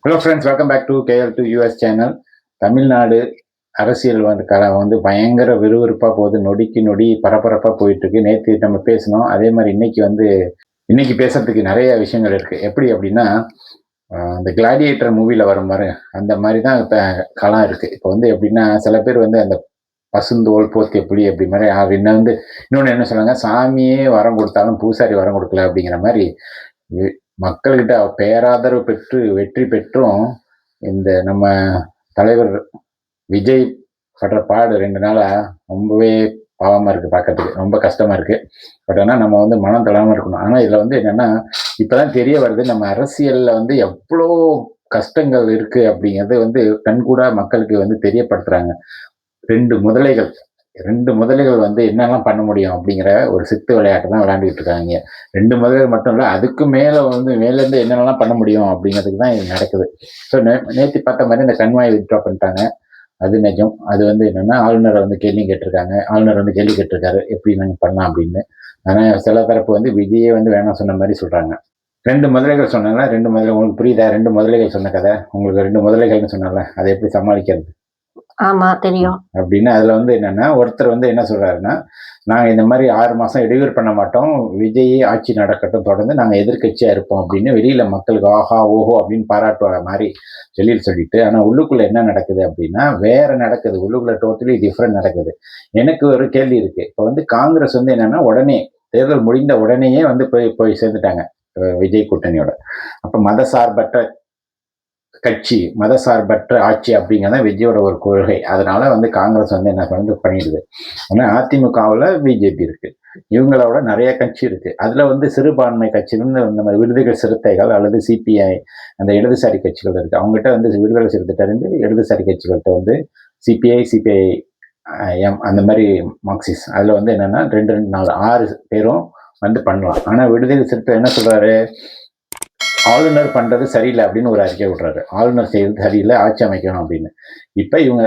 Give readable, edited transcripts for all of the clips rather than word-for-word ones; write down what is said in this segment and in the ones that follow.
Hello friends, welcome back to KL to US channel. Tamil Nadu அரசியல் வந்து பயங்கர விறுவிறுப்பாக போகுது. நொடிக்கு நொடி பரபரப்பாக போயிட்டு இருக்கு. நேற்று நம்ம பேசணும், அதே மாதிரி இன்னைக்கு பேசுறதுக்கு நிறைய விஷயங்கள் இருக்கு. எப்படி அப்படின்னா, இந்த கிளாடியேட்டர் மூவில வர மாதிரி அந்த மாதிரி தான் இப்போ களம் இருக்கு. இப்போ எப்படின்னா, சில பேர் அந்த பசுந்தோல் போத்திய புலி அப்படி மாதிரி இன்னொன்று என்ன சொல்லுவாங்க, சாமியே வரம் கொடுத்தாலும் பூசாரி வரம் கொடுக்கல அப்படிங்கிற மாதிரி மக்கள்கிட்ட பேராதரவு பெற்று வெற்றி பெற்றும் இந்த நம்ம தலைவர் விஜய் படுற பாடு 2 நாளா ரொம்பவே பாவமா இருக்கு, பார்க்கறதுக்கு ரொம்ப கஷ்டமா இருக்கு. பட் ஆனால் நம்ம மனம் தளராம இருக்கணும். ஆனால் இதுல என்னன்னா, இப்பதான் தெரிய வருது, நம்ம அரசியல்ல எவ்வளோ கஷ்டங்கள் இருக்கு அப்படிங்கிறது கண்கூடா மக்களுக்கு தெரியப்படுத்துறாங்க. 2 முதலைகள் 2 முதலைகள் என்னெல்லாம் பண்ண முடியும் அப்படிங்கிற ஒரு சித்து விளையாட்டு தான் விளையாண்டுட்டு இருக்காங்க. 2 முதலைகள் மட்டும் இல்லை, அதுக்கு மேலேருந்து என்னென்னலாம் பண்ண முடியும் அப்படிங்கிறதுக்கு தான் இது நடக்குது. ஸோ நேற்று பார்த்த மாதிரி இந்த கண்மாயை வித்ட்ரா பண்ணிட்டாங்க. அது நிஜம். அது என்னன்னா, ஆளுநரை கேள்வி கேட்டிருக்காங்க. ஆளுநர் கேள்வி கேட்டிருக்காரு, எப்படி நாங்கள் பண்ணலாம் அப்படின்னு. ஆனால் சில தரப்பு விஜயே வேணாம் சொன்ன மாதிரி சொல்றாங்க. 2 முதலைகள் சொன்னாங்க. 2 முதலைகள் உங்களுக்கு புரியுதா? 2 முதலைகள் சொன்ன கதை உங்களுக்கு 2 முதலைகள்னு சொன்னால, அதை எப்படி சமாளிக்கிறது ஆமா தெரியும் அப்படின்னு. அதுல என்னன்னா, ஒருத்தர் என்ன சொல்றாருன்னா, நாங்க இந்த மாதிரி 6 மாசம் இடையூறு பண்ண மாட்டோம், விஜய் ஆட்சி நடக்கட்டும், தொடர்ந்து நாங்க எதிர்கட்சியா இருப்போம் அப்படின்னு வெளியில மக்களுக்கு ஆஹா ஓஹோ அப்படின்னு பாராட்டுற மாதிரி சொல்லிட்டு, ஆனா உள்ளுக்குள்ள என்ன நடக்குது அப்படின்னா வேற நடக்குது. உள்ளுக்குள்ள டோட்டலி டிஃப்ரெண்ட் நடக்குது. எனக்கு ஒரு கேள்வி இருக்கு. இப்போ காங்கிரஸ் என்னன்னா, உடனே தேர்தல் முடிந்த உடனேயே போய் சேர்ந்துட்டாங்க விஜய் கூட்டணியோட. அப்ப மதசார்பற்ற ஆட்சி அப்படிங்கிறத விஜயோட ஒரு கொள்கை. அதனால காங்கிரஸ் என்ன பண்ணிடுது. ஆனா அதிமுகவில் பிஜேபி இருக்கு, இவங்களோட நிறைய கட்சி இருக்கு. அதுல சிறுபான்மை கட்சியிலிருந்து இந்த விடுதலை சிறுத்தைகள் அல்லது சிபிஐ, அந்த இடதுசாரி கட்சிகள் இருக்கு. அவங்ககிட்ட விடுதலை சிறுத்தை இருந்து இடதுசாரி கட்சிகள்கிட்ட சிபிஐ எம் அந்த மாதிரி மார்க்சிஸ்ட், அதுல என்னன்னா 2 4 6 பேரும் பண்ணலாம். ஆனா விடுதலை சிறுத்தை என்ன சொல்றாரு, ஆளுநர் பண்றது சரியில்லை அப்படின்னு ஒரு அறிக்கை விடுறாரு. ஆளுநர் செய்யறது சரியில்லை, ஆட்சி அமைக்கணும் அப்படின்னு. இப்ப இவங்க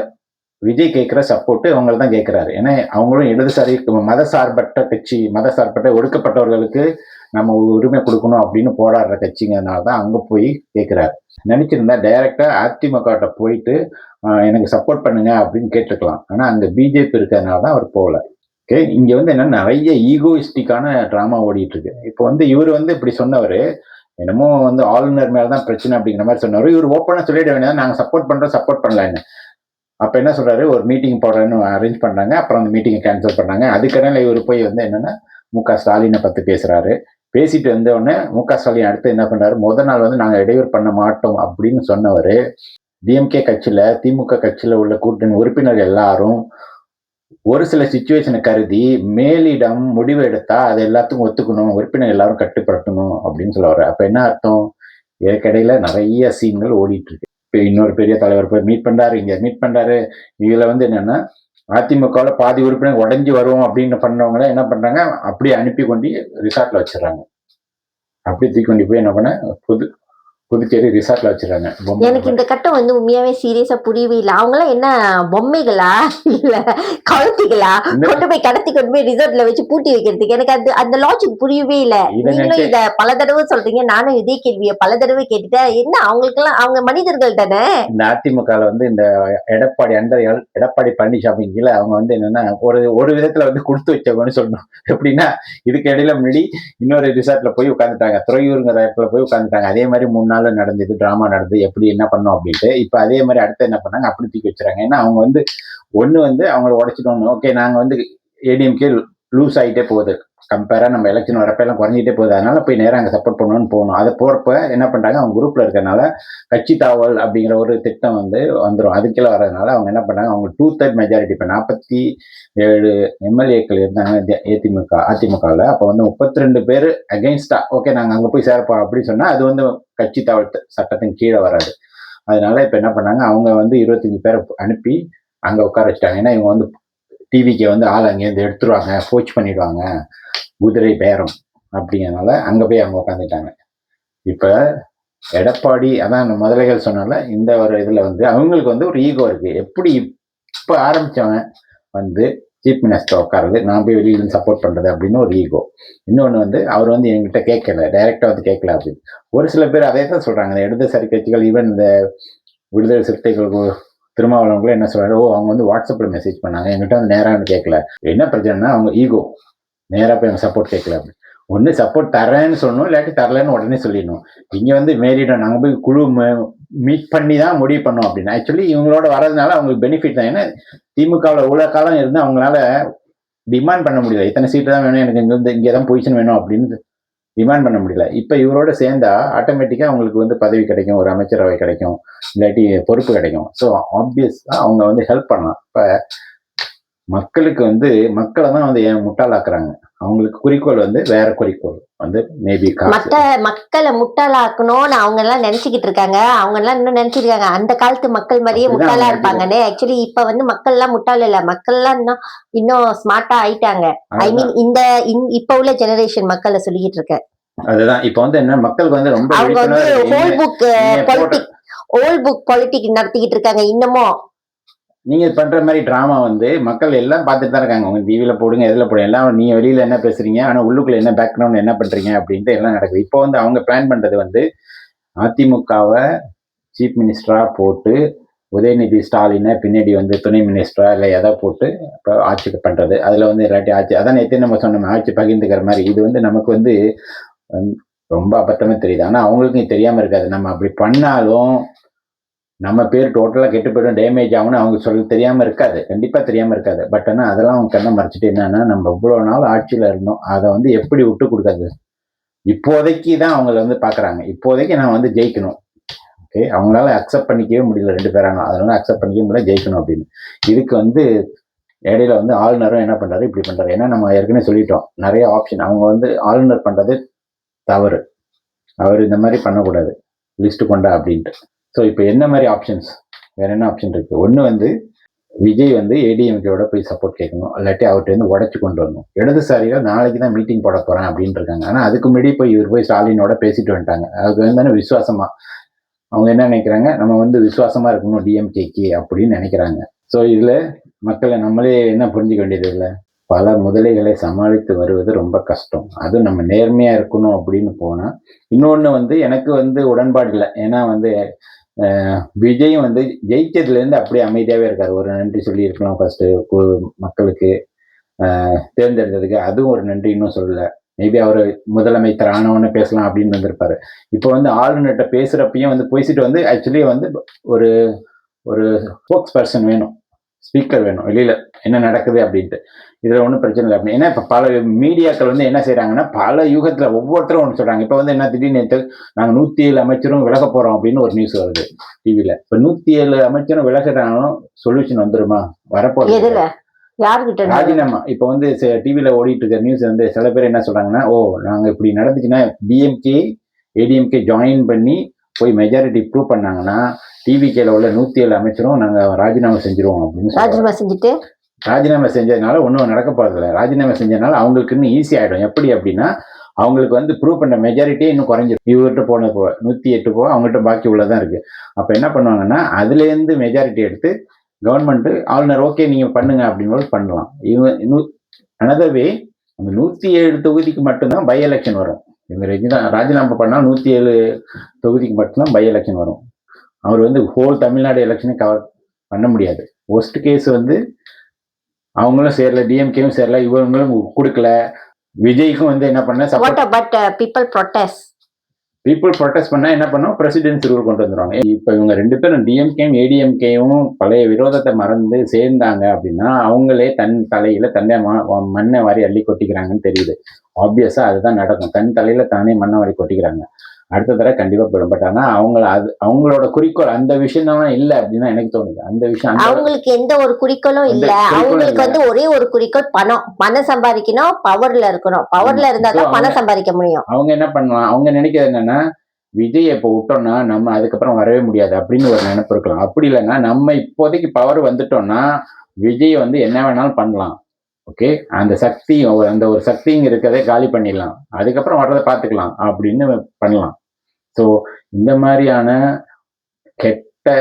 விஜய் கேட்கிற சப்போர்ட் இவங்களை தான் கேட்கிறாரு. ஏன்னா அவங்களும் இடதுசாரி மதசார்பற்ற கட்சி, மதசார்பற்ற ஒடுக்கப்பட்டவர்களுக்கு நம்ம உரிமை கொடுக்கணும் அப்படின்னு போராடுற கட்சிங்கிறதுனால தான் அங்க போய் கேட்கிறாரு. நினைச்சிருந்தா டைரக்டா அதிமுக போயிட்டு எனக்கு சப்போர்ட் பண்ணுங்க அப்படின்னு கேட்டுருக்கலாம். ஆனா அங்க பிஜேபி இருக்கிறதுனால தான் அவர் போகல. ஓகே, இங்க என்ன நிறைய ஈகோயிஸ்டிக்கான டிராமா ஓடிட்டு இருக்கு. இப்போ இவர் இப்படி சொன்னவர் என்னமோ ஆளுநர் மேலதான் பிரச்சனை அப்படிங்கிற மாதிரி சொன்னவர். இவர் ஓப்பனா சொல்லிட வேண்டியதான், நாங்க சப்போர்ட் பண்ணலான்னு. அப்ப என்ன சொல்றாரு, ஒரு மீட்டிங் போடுறேன்னு அரேஞ்ச் பண்ணாங்க. அப்புறம் அந்த மீட்டிங்கை கேன்சல் பண்ணாங்க. அதுக்கடையில இவர் போய் என்னன்னா மு.க.ஸ்டாலினை பத்தி பேசுறாரு. பேசிட்டு உடனே மு.க.ஸ்டாலின் அடுத்து என்ன பண்றாரு, முதல் நாள் நாங்க இடையூறு பண்ண மாட்டோம் அப்படின்னு சொன்னவர், டிஎம்கே கட்சியில திமுக கட்சியில உள்ள கூட்டணி உறுப்பினர்கள் எல்லாரும் ஒரு சில சிச்சுவேஷனை கருதி மேலிடம் முடிவு எடுத்தா அது எல்லாத்துக்கும் ஒத்துக்கணும், உறுப்பினர் எல்லாரும் கட்டுப்படுத்தணும் அப்படின்னு சொல்லுவாரு. அப்ப என்ன அர்த்தம், இதற்கிடையில நிறைய சீன்கள் ஓடிட்டு இருக்கு. இப்ப இன்னொரு பெரிய தலைவர் போய் மீட் பண்றாரு, இங்க மீட் பண்றாரு. இதுல என்னன்னா, அதிமுகவுல பாதி உறுப்பினர் உடஞ்சி வருவோம் அப்படின்னு பண்ணவங்கள என்ன பண்றாங்க, அப்படியே அனுப்பி கொண்டு ரிசார்ட்ல வச்சிடறாங்க. அப்படி தூக்கி கொண்டு போய் என்ன பண்ண புதுச்சேரி ரிசார்ட்ல வச்சிருக்காங்க. எனக்கு இந்த கட்டம் உண்மையாவே சீரியஸா புரியவே இல்லை. அவங்களாம் என்ன பொம்மைகளா இல்ல கழுத்திகளா கொண்டு போய் ரிசார்ட்ல வச்சு பூட்டி வைக்கிறதுக்கு? எனக்கு அந்த லாஜிக் புரியவே இல்லை. நீங்களும் இத பல தடவை சொல்றீங்க, நானும் இதே கேள்வியை பல தடவை கேட்டுட்டேன். என்ன அவங்களுக்கு எல்லாம், அவங்க மனிதர்கள் தானே. இந்த அதிமுக இந்த எடப்பாடி பழனிசாமி கீழே அவங்க என்னன்னா ஒரு விதத்துல கொடுத்து வச்சவங்கன்னு சொல்லணும். எப்படின்னா, இதுக்கு இடையில முன்னாடி இன்னொரு ரிசார்ட்ல போய் உட்காந்துட்டாங்க, துறையூருங்கிற இடத்துல போய் உட்காந்துட்டாங்க. அதே மாதிரி 3 நாள் நடந்தது, டிராமா நடந்தது, எப்படி என்ன பண்ணோம் அப்படின்ட்டு. இப்ப அதே மாதிரி அடுத்து என்ன பண்ணாங்க, அப்படி தூக்கி வச்சுறாங்க. ஏன்னா அவங்க ஒண்ணு அவங்களை உடைச்சிட்டோம். ஓகே, நாங்க ஏடிஎம்கே லூஸ் ஆகிட்டே போகுது, கம்பேரா நம்ம எலெக்ஷன் வரப்ப எல்லாம் குறைஞ்சிட்டே போகுது, அதனால போய் நேரம் அங்கே சப்போர்ட் பண்ணணும்னு போகணும். அதை போறப்ப என்ன பண்றாங்க, அவங்க குரூப்ல இருக்கிறதுனால கட்சி தாவல் அப்படிங்கிற ஒரு திட்டம் வந்துடும். அதுக்கெல்லாம் வர்றதுனால அவங்க என்ன பண்ணாங்க, அவங்க 2/3 மெஜாரிட்டி, இப்ப 47 எம்எல்ஏக்கள் இருந்தாங்க அதிமுகவில். அப்போ 32 பேர் அகெயின்ஸ்டா, ஓகே நாங்க அங்க போய் சேர்ப்போம் அப்படின்னு சொன்னா அது கட்சி தாவல் சட்டத்தின் கீழே வராது. அதனால இப்ப என்ன பண்ணாங்க, அவங்க 25 பேரை அனுப்பி அங்க உட்கார வச்சுட்டாங்க. ஏன்னா இவங்க டிவிக்கு ஆள் அங்கேருந்து எடுத்துருவாங்க, போச் பண்ணிடுவாங்க, குதிரை பேரம் அப்படிங்கிறதுனால அங்க போய் அவங்க உட்காந்துட்டாங்க. இப்ப எடப்பாடி, அதான் முதலைகள் சொன்னால, இந்த ஒரு இதுல அவங்களுக்கு ஒரு ஈகோ இருக்கு. எப்படி இப்ப ஆரம்பிச்சவன் சீஃப் மினிஸ்டர் உட்காருது, நான் போய் வெளியிலேருந்து சப்போர்ட் பண்ணுறது அப்படின்னு ஒரு ஈகோ. இன்னொன்று வந்து அவர் வந்து என்கிட்ட கேட்கல, டைரெக்டாக வந்து கேட்கல அப்படின்னு. ஒரு சில பேர் அதே தான் சொல்கிறாங்க. இந்த இடதுசாரி கட்சிகள், ஈவன் இந்த விடுதலை சிறுத்தைகள் திருமாவளவங்களும் என்ன சொல்றாரு, அவங்க வந்து வாட்ஸ்அப்பில் மெசேஜ் பண்ணாங்க, என்கிட்ட வந்து நேராக வந்து கேட்கல. என்ன பிரச்சனைனா அவங்க ஈகோ, நேராக போய் எனக்கு சப்போர்ட் கேட்கல அப்படின்னு. ஒன்று சப்போர்ட் தரேன்னு சொல்லணும், இல்லாட்டி தரலன்னு உடனே சொல்லிடணும். இங்கே வந்து மேரிடம் நாங்கள் போய் குழு மீட் பண்ணி தான் முடிவு பண்ணோம் அப்படின்னு. ஆக்சுவலி இவங்களோட வரதுனால அவங்களுக்கு பெனிஃபிட் தான். ஏன்னா திமுகவில் இவ்வளோ காலம் இருந்து அவங்களால டிமாண்ட் பண்ண முடியல, இத்தனை சீட்டு தான் வேணும், எனக்கு இங்கே தான் பொசிஷன் வேணும் அப்படின்னு டிமாண்ட் பண்ண முடியல. இப்போ இவரோட சேர்ந்தா ஆட்டோமேட்டிக்காக அவங்களுக்கு வந்து பதவி கிடைக்கும், ஒரு அமைச்சரவை கிடைக்கும், இல்லாட்டி பொறுப்பு கிடைக்கும். ஸோ ஆப்வியஸாக அவங்க வந்து ஹெல்ப் பண்ணலாம். இப்போ மக்களுக்கு வந்து மக்களை தான் வந்து ஏன் முட்டாளாக்குறாங்க. அவங்களுக்கு குறிக்கோள் வந்து வேற குறிக்கோள் வந்து மேபி மக்களை முட்டாளாக்கணும்னு அவங்க எல்லாம் நினைச்சுக்கிட்டு இருக்காங்க. அவங்க எல்லாம் இன்னும் நினைச்சிருக்காங்க அந்த காலத்து மக்கள் மாதிரியே முட்டாளா இருப்பாங்கன்னு. ஆக்சுவலி இப்ப வந்து மக்கள் எல்லாம் முட்டாள் இல்ல, மக்கள் எல்லாம் இன்னும் ஸ்மார்ட்டா ஆயிட்டாங்க. ஐ மீன் இப்ப உள்ள ஜெனரேஷன் மக்களை சொல்லிக்கிட்டு இருக்கேன். அதுதான் இப்ப வந்து என்ன, மக்களுக்கு வந்து ரொம்ப அவங்க வந்து ஓல்ட் புக் பாலிடிக் நடத்திக்கிட்டு இருக்காங்க இன்னமும். நீங்க பண்ற மாதிரி டிராமா வந்து மக்கள் எல்லாம் பார்த்துட்டு தான் இருக்காங்க. உங்க டிவியில போடுங்க, எதுல போடுங்க, எல்லாம் நீங்க வெளியில என்ன பேசுறீங்க, ஆனா உள்ளுக்குள்ள என்ன பேக்ரவுண்ட் என்ன பண்றீங்க அப்படின்ட்டு எல்லாம் நடக்குது. இப்போ வந்து அவங்க பிளான் பண்றது வந்து அதிமுகவை சீஃப் மினிஸ்டரா போட்டு உதயநிதி ஸ்டாலினை பின்னாடி வந்து துணை மினிஸ்டரா இல்லை எதை போட்டு இப்போ ஆட்சிக்கு பண்றது. அதுல வந்து இல்லாட்டி ஆட்சி, அதான் நேற்று நம்ம சொன்னோம், ஆட்சி பகிர்ந்துக்கிற மாதிரி. இது வந்து நமக்கு வந்து ரொம்ப அபத்தமே தெரியுது. ஆனா அவங்களுக்கும் தெரியாம இருக்காது. நம்ம அப்படி பண்ணாலும் நம்ம பேர் டோட்டலா கெட்டு போயிடும், டேமேஜ் ஆகும்னு அவங்க சொல்ல தெரியாம இருக்காது, கண்டிப்பா தெரியாம இருக்காது. பட் ஆனா அதெல்லாம் அவங்க கண்ணை மறைச்சிட்டு என்னன்னா, நம்ம இவ்வளவு நாள் ஆட்சியில இருந்தோம், அதை வந்து எப்படி விட்டு கொடுக்காது. இப்போதைக்கு தான் அவங்கள வந்து பாக்குறாங்க, இப்போதைக்கு நான் வந்து ஜெயிக்கணும். ஓகே, அவங்களால அக்செப்ட் பண்ணிக்கவே முடியல, 2 பேராங்க, அதனால அக்செப்ட் பண்ணிக்கவே முடியல, ஜெயிக்கணும் அப்படின்னு. இதுக்கு வந்து இடையில வந்து ஆளுநரும் என்ன பண்றாரு, இப்படி பண்றாரு. ஏன்னா நம்ம ஏற்கனவே சொல்லிட்டோம், நிறைய ஆப்ஷன். அவங்க வந்து ஆளுநர் பண்றது தவறு, அவர் இந்த மாதிரி பண்ணக்கூடாது, லிஸ்ட் கொண்டா அப்படின்ட்டு. ஸோ இப்போ என்ன மாதிரி ஆப்ஷன்ஸ், வேற என்ன ஆப்ஷன் இருக்கு? ஒன்று வந்து விஜய் வந்து ஏடிஎம்கேவோட போய் சப்போர்ட் கேட்கணும், இல்லாட்டி அவர்கிட்ட வந்து உடச்சு கொண்டு வரணும். இடதுசாரிகள் நாளைக்கு தான் மீட்டிங் போட போறேன் அப்படின்னு இருக்காங்க. ஆனால் அதுக்கு முன்னாடி இவர் போய் ஸ்டாலினோட பேசிட்டு வந்துட்டாங்க. அதுக்கு வந்து விசுவாசமா அவங்க என்ன நினைக்கிறாங்க, நம்ம வந்து விசுவாசமா இருக்கணும் டிஎம்கேக்கு அப்படின்னு நினைக்கிறாங்க. ஸோ இதுல மக்களை நம்மளே என்ன புரிஞ்சுக்க வேண்டியது இல்லை, பல முதலைகளை சமாளித்து வருவது ரொம்ப கஷ்டம். அதுவும் நம்ம நேர்மையா இருக்கணும் அப்படின்னு போனா. இன்னொன்னு வந்து எனக்கு வந்து உடன்பாடு இல்லை. ஏன்னா வந்து விஜயும் வந்து ஜெயிச்சதுல இருந்து அப்படியே அமைதியாவே இருக்காரு. ஒரு நன்றி சொல்லி இருக்கலாம் ஃபர்ஸ்ட் மக்களுக்கு தேர்ந்தெடுத்ததுக்கு, அதுவும் ஒரு நன்றி இன்னும் சொல்லல. மேபி அவர் முதலமைச்சர் ஆனவன்னு பேசலாம் அப்படின்னு வந்திருப்பாரு. இப்போ வந்து ஆளுநர்கிட்ட பேசுறப்பையும் வந்து பேசிட்டு வந்து ஆக்சுவலி வந்து ஒரு ஒரு ஸ்போக்ஸ் பர்சன் வேணும், ஸ்பீக்கர் வேணும், வெளியில என்ன நடக்குது அப்படின்ட்டு. இதுல ஒன்றும் பிரச்சனை இல்லை. ஏன்னா இப்ப பல மீடியாக்கள் வந்து என்ன செய்யறாங்கன்னா, பல யூகத்துல ஒவ்வொருத்தரும் ஒன்று சொல்றாங்க. இப்ப வந்து என்ன, திடீர்னு நாங்க 107 அமைச்சரும் விலக போறோம் அப்படின்னு ஒரு நியூஸ் வருது டிவில. இப்ப 107 அமைச்சரும் விலகிறாலும் சொல்யூஷன் வந்துருமா? வரப்போறது ராஜினாமா. இப்ப வந்து டிவில ஓடிட்டு இருக்க நியூஸ் வந்து சில பேர் என்ன சொல்றாங்கன்னா, ஓ நாங்க இப்படி நடந்துச்சுன்னா டிஎம்கே ஏடிஎம்கே ஜாயின் பண்ணி போய் மெஜாரிட்டி ப்ரூவ் பண்ணாங்கன்னா டிவிகேல உள்ள 107 அமைச்சரும் நாங்க ராஜினாமா செஞ்சிருவோம் அப்படின்னு ராஜினாமா செஞ்சதுனால ஒன்றும் நடக்க போறதில்ல. ராஜினாமா செஞ்சதுனால அவங்களுக்கு இன்னும் ஈஸி ஆயிடும். எப்படி அப்படின்னா, அவங்களுக்கு வந்து ப்ரூவ் பண்ண மெஜாரிட்டியே இன்னும் குறைஞ்சிடும். இவர்கிட்ட போன 108 போக அவங்ககிட்ட பாக்கி உள்ளதான் இருக்கு. அப்ப என்ன பண்ணுவாங்கன்னா, அதுல இருந்து மெஜாரிட்டி எடுத்து கவர்மெண்ட் ஆளுநர் ஓகே நீங்க பண்ணுங்க அப்படின்னு பண்ணலாம். அனதர்வே அந்த 107 தொகுதிக்கு மட்டும்தான் பை எலெக்ஷன் வரும். இவங்க ராஜினாமா பண்ணா 107 தொகுதிக்கு மட்டும்தான் பை எலெக்ஷன் வரும். அவர் வந்து ஹோல் தமிழ்நாடு எலெக்ஷனை கவர் பண்ண முடியாது. ஒஸ்ட் கேஸ் வந்து அவங்களும் சேரல, டிஎம்கேவும் சேரல, இவங்களும் கொடுக்கல. விஜய்க்கும் வந்து என்ன பண்ண பீப்புள் ப்ரொடெஸ்ட் பண்ணா என்ன பண்ணும், பிரசிடென்சி ரூல் கொண்டு வந்துருவாங்க. இப்ப இவங்க 2 பேரும் டிஎம்கேயும் ஏடிஎம்கேயும் பழைய விரோதத்தை மறந்து சேர்ந்தாங்க அப்படின்னா அவங்களே தன் தலையில தன்னை மண்ணை வாரி அள்ளி கொட்டிக்கிறாங்கன்னு தெரியுது. ஆப்வியஸா அதுதான் நடக்கும். தன் தலையில தானே மண்ணை வாரி கொட்டிக்கிறாங்க. அடுத்த தடவை கண்டிப்பா போயிடும். பட் ஆனா அவங்களோட குறிக்கோள் அந்த விஷயம் தான் இல்ல அப்படின்னு எனக்கு தோணுது. அந்த விஷயம் அவங்களுக்கு எந்த ஒரு குறிக்கோளும் இல்ல. அவங்களுக்கு வந்து ஒரே ஒரு குறிக்கோள் பணம் சம்பாதிக்கணும், பவர்ல இருக்கணும். பவர்ல இருந்தா தான் பணம் சம்பாதிக்க முடியும். அவங்க என்ன பண்ணலாம், அவங்க நினைக்கிறது என்னன்னா, விஜய் இப்ப விட்டோம்னா நம்ம அதுக்கப்புறம் வரவே முடியாது அப்படின்னு ஒரு நினைப்பு இருக்கலாம். அப்படி இல்லைன்னா நம்ம இப்போதைக்கு பவர் வந்துட்டோம்னா விஜய் வந்து என்ன வேணாலும் பண்ணலாம். ஓகே, அந்த சக்தி, அந்த ஒரு சக்திங்க இருக்கிறதே காலி பண்ணிடலாம், அதுக்கப்புறம் வர்றதை பார்த்துக்கலாம் அப்படின்னு பண்ணலாம். ஸோ இந்த மாதிரியான கெட்ட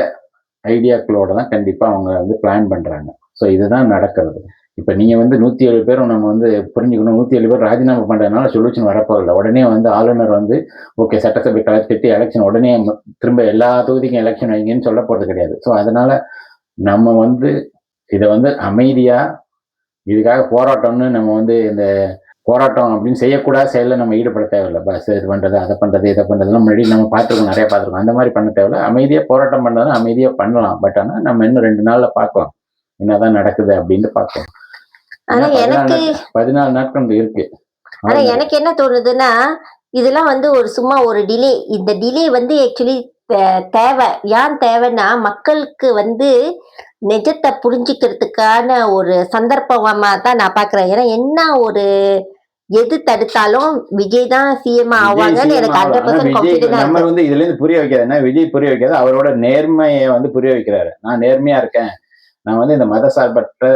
ஐடியாக்களோட தான் கண்டிப்பா அவங்க வந்து பிளான் பண்றாங்க. ஸோ இதுதான் நடக்கிறது. இப்ப நீங்க வந்து 107 பேரும் நம்ம வந்து புரிஞ்சுக்கணும். 107 பேர் ராஜினாமா பண்றதுனால சொல்யூஷன் வரப்போறதில்ல. உடனே வந்து ஆளுநர் வந்து ஓகே சட்டசபை கலைச்சிட்டு எலெக்ஷன் உடனே திரும்ப எல்லா தொகுதிக்கும் எலெக்ஷன் வைங்கன்னு சொல்ல போறது கிடையாது. ஸோ அதனால நம்ம வந்து இதை வந்து அமைதியா இதுக்காக போராட்டம்னு நம்ம வந்து இந்த போராட்டம் அப்படின்னு செய்யக்கூடாத செயலில் நம்ம ஈடுபட தேவையில்லை. பஸ் இது பண்றது அதை பண்றது இதை பண்றதுலாம் முன்னாடி நம்ம பார்த்துருக்கோம், நிறைய பார்த்துருக்கோம். அந்த மாதிரி பண்ண தேவையில்ல. அமைதியா போராட்டம் பண்ணாலும் அமைதியா பண்ணலாம். பட் ஆனா நம்ம இன்னும் 2 நாள்ல பார்க்கலாம் என்னதான் நடக்குது அப்படின்னு பார்க்கலாம். ஆனா எனக்கு 14 நாட்கள் இருக்கு. ஆனா எனக்கு என்ன தோணுதுன்னா, இதெல்லாம் வந்து ஒரு சும்மா ஒரு டிலே. இந்த டிலே வந்து ஆக்சுவலி தேவை. ஏன் தேவைன்னா, மக்களுக்கு வந்து நிஜத்த புரிஞ்சுக்கிறதுக்கான ஒரு சந்தர்ப்பமா தான் நான் பார்க்குறேன். ஏன்னா, என்ன ஒரு எது தடுத்தாலும் விஜய் தான் சிஎம் ஆவாங்கன்னு எனக்கு 100% கான்ஃபிடென்ட்டா நம்ம இருக்கு. வந்து இதுல இருந்து புரிய வைக்கிறதுன்னா, விஜய் புரிய வைக்கிறது அவரோட நேர்மையை வந்து புரிய வைக்கிறாரு. நான் நேர்மையா இருக்கேன். நான் வந்து இந்த மதசார்பற்ற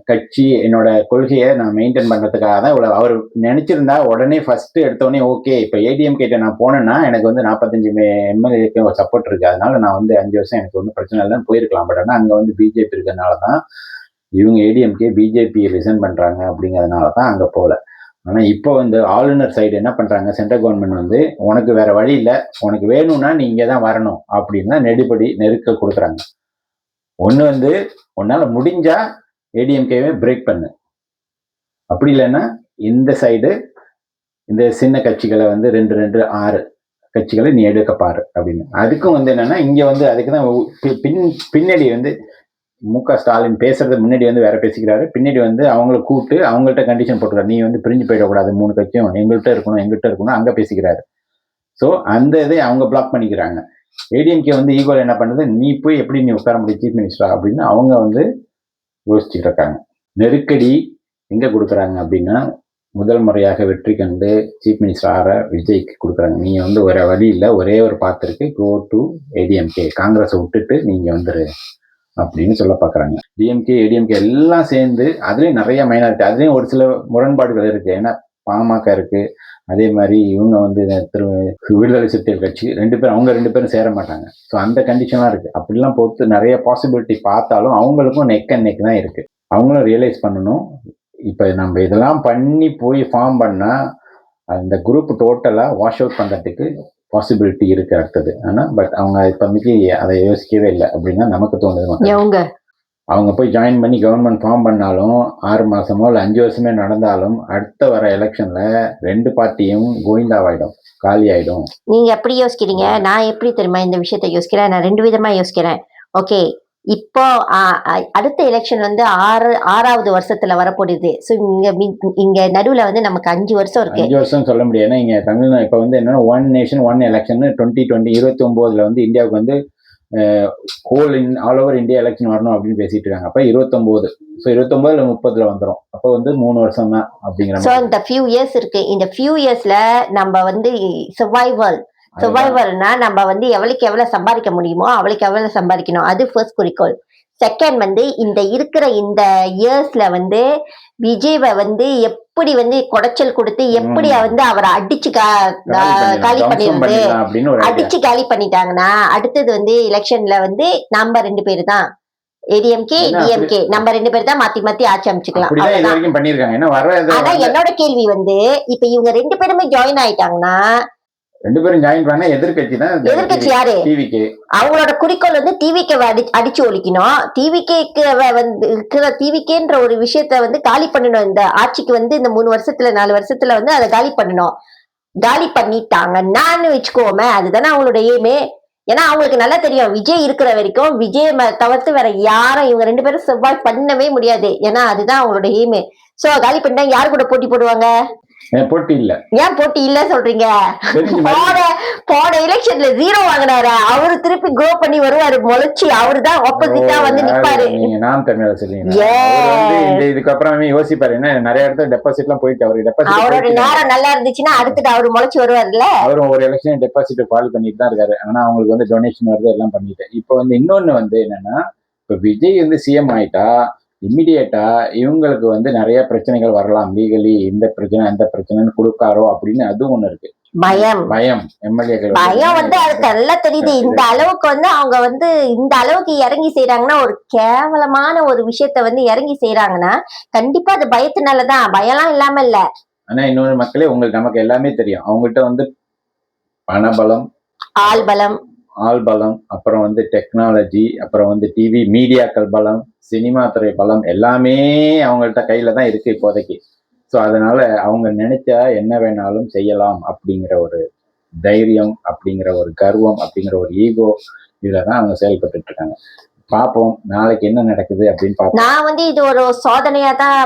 கட்சி என்னோட கொள்கையை நான் மெயின்டைன் பண்றதுக்காக தான் இவ்வளவு. அவர் நினைச்சிருந்தா உடனே ஃபர்ஸ்ட் எடுத்தோடனே ஓகே இப்ப ஏடிஎம் கிட்ட நான் போனேன்னா எனக்கு வந்து 45 எம்எல்ஏக்கு ஒரு சப்போர்ட் இருக்கு, அதனால நான் வந்து 5 வருஷம் எனக்கு ஒன்றும் பிரச்சனை இல்லைன்னு போயிருக்கலாம். பட் ஆனால் அங்க வந்து பிஜேபி இருக்கிறதுனால தான் இவங்க ஏடிஎம்கே பிஜேபி லிசன் பண்றாங்க அப்படிங்கிறதுனால தான் அங்க போல. ஆனா இப்போ வந்து ஆளுநர் சைடு என்ன பண்றாங்க, சென்ட்ரல் கவர்மெண்ட் வந்து உனக்கு வேற வழி இல்லை, உனக்கு வேணும்னா நீ இங்கே தான் வரணும் அப்படின்னு நெருக்கடி நெருக்க கொடுக்குறாங்க. ஒன்று வந்து உன்னால முடிஞ்சா ஏடிஎம்கேவே பிரேக் பண்ணு, அப்படி இல்லைன்னா இந்த சைடு இந்த சின்ன கட்சிகளை வந்து 2-6 கட்சிகளை நீ எடுக்க பாரு அப்படின்னு. அதுக்கும் வந்து என்னன்னா இங்க வந்து அதுக்கு தான் பின்னாடி வந்து மு.க. ஸ்டாலின் பேசுறது முன்னாடி வந்து வேற பேசிக்கிறாரு, பின்னாடி வந்து அவங்கள கூப்பிட்டு அவங்கள்ட்ட கண்டிஷன் போட்டுக்கிறாரு, நீ வந்து பிரிஞ்சு போயிடக்கூடாது, 3 கட்சியும் எங்கள்கிட்ட இருக்கணும் அங்க பேசிக்கிறாரு. ஸோ அந்த இதை அவங்க பிளாக் பண்ணிக்கிறாங்க. ஏடிஎம்கே வந்து ஈகோல என்ன பண்ணுது, நீ போய் எப்படி நீ உட்கார முடியும் சீஃப் மினிஸ்டரா அப்படின்னு அவங்க வந்து யோசிச்சுட்டு இருக்காங்க. நெருக்கடி எங்க கொடுக்குறாங்க அப்படின்னா, முதல் முறையாக வெற்றி கண்டு சீஃப் மினிஸ்டர் ஆற விஜய்க்கு கொடுக்குறாங்க. நீங்க வந்து ஒரு வழி இல்லை, ஒரே ஒரு பாத்திருக்கு, கோ டு ஏடிஎம்கே, காங்கிரஸை விட்டுட்டு நீங்க வந்துரு அப்படின்னு சொல்ல பாக்குறாங்க. டிஎம்கே ஏடிஎம்கே எல்லாம் சேர்ந்து அதுலயும் நிறைய மைனாரிட்டி, அதுலயும் ஒரு சில முரண்பாடுகள் இருக்கு. ஏன்னா பாமக இருக்கு, அதே மாதிரி இவங்க வந்து விடுதலை சிறுத்தைகள் கட்சி 2 பேரும், அவங்க 2 பேரும் சேர மாட்டாங்க. ஸோ அந்த கண்டிஷன்லாம் இருக்கு. அப்படிலாம் பொறுத்து நிறைய பாசிபிலிட்டி பார்த்தாலும் அவங்களுக்கும் நெக் அண்ட் நெக் தான் இருக்கு. அவங்களும் ரியலைஸ் பண்ணணும், இப்ப நம்ம இதெல்லாம் பண்ணி போய் ஃபார்ம் பண்ணா அந்த குரூப் டோட்டலா வாஷ் அவுட் பண்றதுக்கு பாசிபிலிட்டி இருக்கு அடுத்தது. ஆனா பட் அவங்க இப்போதைக்கு அதை யோசிக்கவே இல்லை அப்படின்னா நமக்கு தோணுது. அவங்க போய் ஜாயின் பண்ணி கவர்மெண்ட் ஃபார்ம் பண்ணாலும் 6 மாசமோ இல்லை 5 வருஷமே நடந்தாலும் அடுத்த வர எலெக்ஷன்ல 2 பார்ட்டியும் கோவிந்தாவாயிடும், காலி ஆயிடும். நீங்க எப்படி யோசிக்கிறீங்க, நான் எப்படி தெரியுமா இந்த விஷயத்த யோசிக்கிறேன், நான் 2 விதமா யோசிக்கிறேன். ஓகே, இப்போ அடுத்த எலெக்ஷன் வந்து 6வது வருஷத்துல வரப்போகுது. ஸோ இங்க நடுவுல வந்து நமக்கு 5 வருஷம் இருக்கு. 5 வருஷம் சொல்ல முடியாது. ஏன்னா இங்க தமிழ்நாடு இப்ப வந்து என்னன்னா ஒன் நேஷன் ஒன் எலெக்ஷன் 2029 வந்து இந்தியாவுக்கு வந்து whole all over India election வரணும் அப்படின்னு பேசிட்டு இருக்காங்க. அப்ப 29, ஸோ 29 இல்லை 30 வந்துடும். அப்ப வந்து 3 வருஷம் தான் அப்படிங்கிற. ஸோ இந்த ஃபியூ இயர்ஸ் இருக்கு. இந்த ஃபியூ இயர்ஸ்ல நம்ம வந்து சர்வைவல்னா நம்ம வந்து எவ்வளவுக்கு எவ்வளவு சம்பாதிக்க முடியுமோ அவளுக்கு எவ்வளவு சம்பாதிக்கணும், அது ஃபர்ஸ்ட் குறிக்கோள். செகண்ட் வந்து இந்த இருக்கிற இந்த இயர்ஸ்ல வந்து விஜய்வை வந்து எப்படி வந்து குடைச்சல் கொடுத்து எப்படி வந்து அவரை அடிச்சு காலி பண்ணிடுறது, அடிச்சு காலி பண்ணிட்டாங்கன்னா அடுத்தது வந்து எலெக்ஷன்ல வந்து நம்ம 2 பேரு தான், ஏடிஎம்கே டிஎம்கே நம்ம 2 பேர் தான் மாத்தி மாத்தி ஆட்சி அமைச்சுக்கலாம். ஆனா என்னோட கேள்வி வந்து இப்ப இவங்க 2 பேருமே ஜாயின் ஆயிட்டாங்கன்னா, 2 பேரும் ஜாயின் பண்ண எதிர்கட்சி தான். எதிர்கட்சி யாரு? டிவிகே. அவங்களோட குறிக்கோள் வந்து டிவிகே அடிச்சு ஒழிக்கணும். டிவிகேக்கு வந்து இருக்கிற டிவிகேன்ற ஒரு விஷயத்த வந்து காலி பண்ணணும். இந்த ஆட்சிக்கு வந்து இந்த 3 வருஷத்துல 4 வருஷத்துல வந்து அதை காலி பண்ணணும். காலி பண்ணிட்டாங்கன்னு வச்சுக்கோமே, அதுதானே அவங்களோட எய்மே. ஏன்னா அவங்களுக்கு நல்லா தெரியும் விஜய் இருக்கிற வரைக்கும் விஜய் தவிர்த்து வேற யாரும் இவங்க 2 பேரும் சர்வைவ் பண்ணவே முடியாது. ஏன்னா அதுதான் அவங்களோட எய்மே. சோ காலி பண்ணிட்டா யாரு கூட போட்டி போடுவாங்க? போட்டி இல்ல. ஏன் போட்டி இல்ல சொல்றீங்க? போன எலெக்ஷன்ல 0 வாங்கினாரு, அவரு திருப்பி க்ரோ பண்ணி வருவாரு, முளைச்சி அவரு தான் ஆப்போசிட்டா வந்து நிப்பாரு. நீங்க நாம் தமிழர் சொல்றீங்க. இதுக்கப்புறம் யோசிப்பாரு, என்ன நிறைய இடத்துல டெபாசிட் எல்லாம் போயிட்டு அவரு டெபாசிட் அவரோட நேரம் நல்லா இருந்துச்சுன்னா அடுத்துட்டு அவரு முளைச்சு வருவாருல்ல. அவரும் ஒரு எலெக்ஷன் டெபாசிட் ஃபால் பண்ணிட்டு தான் இருக்காரு. ஆனா அவங்களுக்கு வந்து டொனேஷன் வருது எல்லாம் பண்ணிட்டு. இப்ப வந்து இன்னொன்னு வந்து என்னன்னா, இப்ப விஜய் வந்து சிஎம் ஆயிட்டா இம்மிடியேட்டா இவங்களுக்கு வந்து நிறைய பிரச்சனைகள் வரலாம். லீகலி இந்த பிரச்சனை அந்த பிரச்சனைன்னு கொடுக்காரோ அப்படின்னு அது ஒண்ணு இருக்கு. பயம் எம்எல்ஏக்கள் பயம் வந்து அதுக்கு நல்லா தெரியுது. இந்த அளவுக்கு வந்து அவங்க வந்து இந்த அளவுக்கு இறங்கி செய்யறாங்கன்னா, ஒரு கேவலமான ஒரு விஷயத்த வந்து இறங்கி செய்யறாங்கன்னா கண்டிப்பா அது பயத்தினாலதான். பயம்லாம் இல்லாம இல்ல. ஆனா இன்னொரு மக்களே, உங்களுக்கு நமக்கு எல்லாமே தெரியும். அவங்ககிட்ட வந்து பணபலம், ஆள் பலம், அப்புறம் வந்து டெக்னாலஜி, அப்புறம் வந்து டிவி மீடியாக்கள் பலம், சினிமா துறை பலம் எல்லாமே அவங்கள்ட்ட கையில தான் இருக்கு இப்போதைக்கு. ஸோ அதனால அவங்க நினைச்சா என்ன வேணாலும் செய்யலாம் அப்படிங்கிற ஒரு தைரியம், அப்படிங்கிற ஒரு கர்வம், அப்படிங்கிற ஒரு ஈகோ இதுல தான் அவங்க செயல்பட்டுட்டு இருக்காங்க. பார்ப்போம் நாளைக்கு என்ன நடக்குது அப்படின்னு பார்ப்போம். நான் வந்து இது ஒரு சோதனையா தான்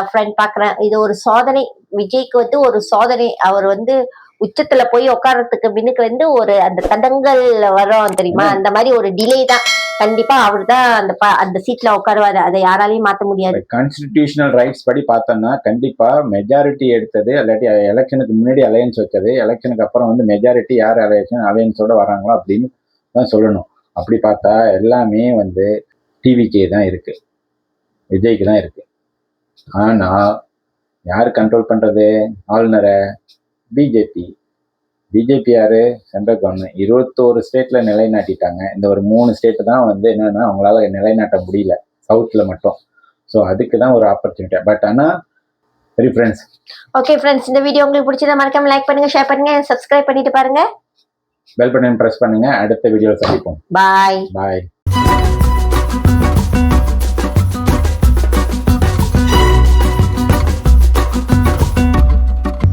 ஃப்ரெண்ட் பாக்குறேன். இது ஒரு சோதனை. விஜய்க்கு வந்து ஒரு சோதனை. அவர் வந்து உச்சத்துல போய் உட்கார்றதுக்கு பின்னுக்கு வந்து ஒரு அந்த தடங்கள் வரும் தெரியுமா, அந்த மாதிரி ஒரு டிலே தான். கண்டிப்பா அவர் தான் அந்த சீட்ல உட்காருவாரு. அதை யாராலையும் மாத்த முடியாது. கான்ஸ்டிடியூஷனல் ரைட்ஸ் படி பார்த்தோம்னா கண்டிப்பா மெஜாரிட்டி எடுத்தது, இல்லாட்டி எலெக்ஷனுக்கு முன்னாடி அலையன்ஸ் வச்சது, எலெக்ஷனுக்கு அப்புறம் வந்து மெஜாரிட்டி யார் அலையன்ஸோட வராங்களோ அப்படின்னு தான் சொல்லணும். அப்படி பார்த்தா எல்லாமே வந்து டிவிக்கே தான் இருக்கு, விஜய்க்கு தான் இருக்கு. ஆனா யார் கண்ட்ரோல் பண்றது ஆளுநரை? பிஜேபி. பிஜேபி யாரு? Central government. 21 ஸ்டேட்ல நிலைநாட்டிட்டாங்க. இந்த ஒரு 3 ஸ்டேட் தான் வந்து என்னன்னா அவங்களால நிலைநாட்ட முடியல, சவுத்ல மட்டும். ஸோ அதுக்கு தான் ஒரு ஆப்பர்ச்சுனிட்டி. பட் ஆனா சரி ஃப்ரெண்ட்ஸ். ஓகே ஃப்ரெண்ட்ஸ், இந்த வீடியோ உங்களுக்கு பிடிச்சதா மறக்காம லைக் பண்ணுங்க, ஷேர் பண்ணுங்க, சப்ஸ்கிரைப் பண்ணிட்டு பாருங்க. பெல் பட்டன் பிரஸ் பண்ணுங்க. அடுத்த வீடியோவில் சந்திப்போம். பாய்.